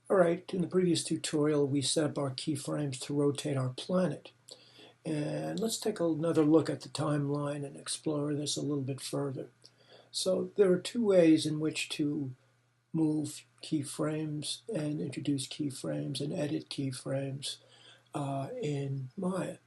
Alright, in the previous tutorial we set up our keyframes to rotate our planet. And let's take another look at the timeline and explore this a little bit further. So there are two ways in which to move keyframes and introduce keyframes and edit keyframes in Maya.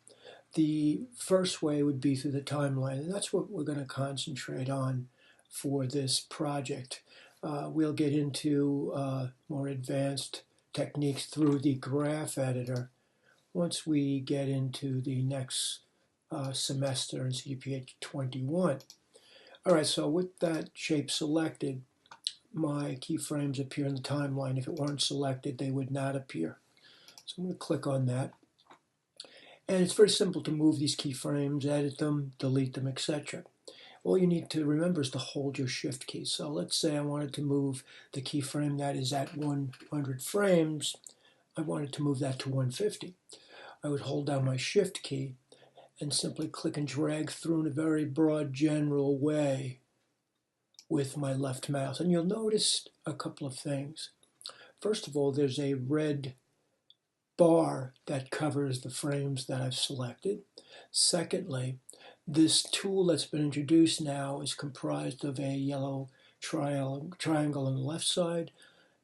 The first way would be through the timeline, and that's what we're going to concentrate on for this project. We'll get into more advanced techniques through the graph editor once we get into the next semester in CPH 21. All right, so with that shape selected, my keyframes appear in the timeline. If it weren't selected, they would not appear. So I'm going to click on that. And it's very simple to move these keyframes, edit them, delete them, etc. All you need to remember is to hold your shift key. So let's say I wanted to move the keyframe that is at 100 frames. I wanted to move that to 150. I would hold down my shift key and simply click and drag through in a very broad general way with my left mouse. And you'll notice a couple of things. First of all, there's a red bar that covers the frames that I've selected. Secondly, this tool that's been introduced now is comprised of a yellow triangle on the left side,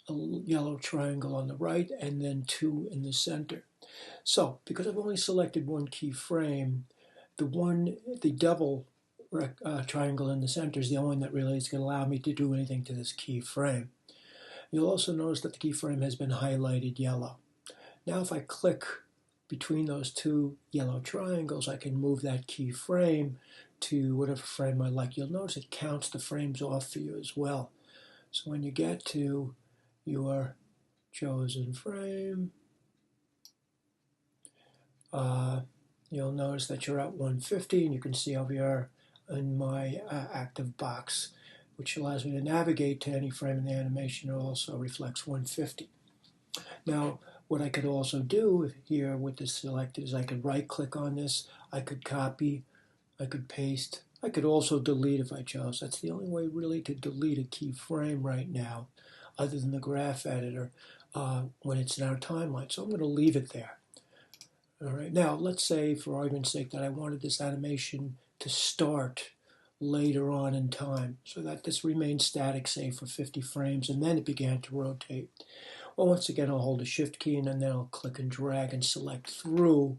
a yellow triangle on the right, and then two in the center. So, because I've only selected one keyframe, the double triangle in the center is the only one that really is going to allow me to do anything to this keyframe. You'll also notice that the keyframe has been highlighted yellow. Now if I click between those two yellow triangles, I can move that keyframe to whatever frame I like. You'll notice it counts the frames off for you as well. So when you get to your chosen frame, you'll notice that you're at 150, and you can see over here in my active box, which allows me to navigate to any frame in the animation. It also reflects 150. Now, what I could also do here with this selected is I could right click on this, I could copy, I could paste, I could also delete if I chose. That's the only way really to delete a keyframe right now, other than the graph editor, when it's in our timeline. So I'm going to leave it there. All right, now let's say for argument's sake that I wanted this animation to start later on in time so that this remained static, say for 50 frames, and then it began to rotate. Well, once again, I'll hold the shift key and then I'll click and drag and select through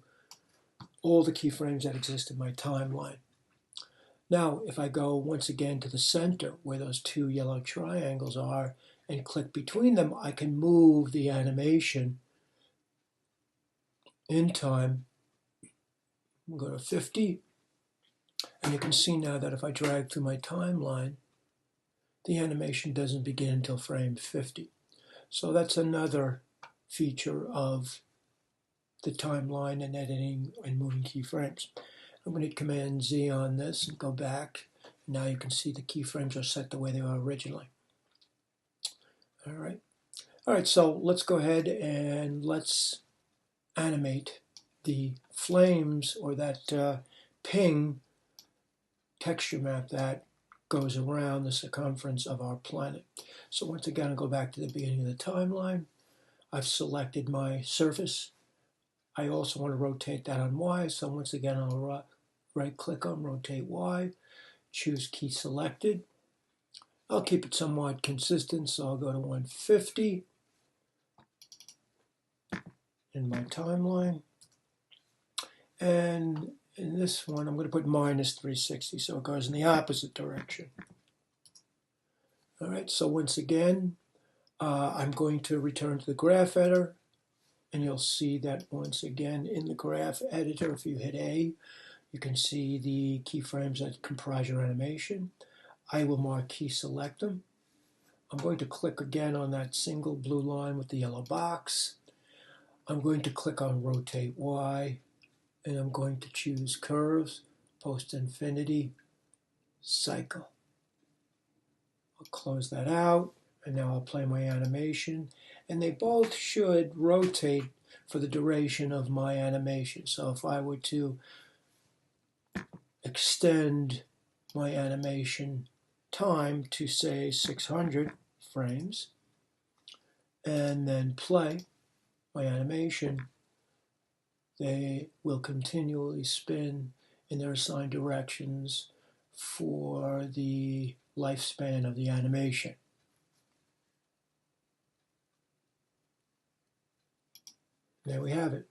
all the keyframes that exist in my timeline. Now, if I go once again to the center where those two yellow triangles are and click between them, I can move the animation in time. We'll go to 50, and you can see now that if I drag through my timeline, the animation doesn't begin until frame 50. So that's another feature of the timeline and editing and moving keyframes. I'm going to hit Command Z on this and go back. Now you can see the keyframes are set the way they were originally. All right, so let's go ahead and let's animate the flames, or that ping texture map that goes around the circumference of our planet. So once again, I'll go back to the beginning of the timeline. I've selected my surface. I also want to rotate that on Y, so once again I'll right click on rotate Y, choose key selected. I'll keep it somewhat consistent, so I'll go to 150 in my timeline. And in this one, I'm going to put minus 360, so it goes in the opposite direction. All right, so once again, I'm going to return to the graph editor, and you'll see that once again in the graph editor, if you hit A, you can see the keyframes that comprise your animation. I will mark key select them. I'm going to click again on that single blue line with the yellow box. I'm going to click on rotate Y, and I'm going to choose curves, post infinity, cycle. I'll close that out, and now I'll play my animation, and they both should rotate for the duration of my animation. So if I were to extend my animation time to say 600 frames, and then play my animation, they will continually spin in their assigned directions for the lifespan of the animation. There we have it.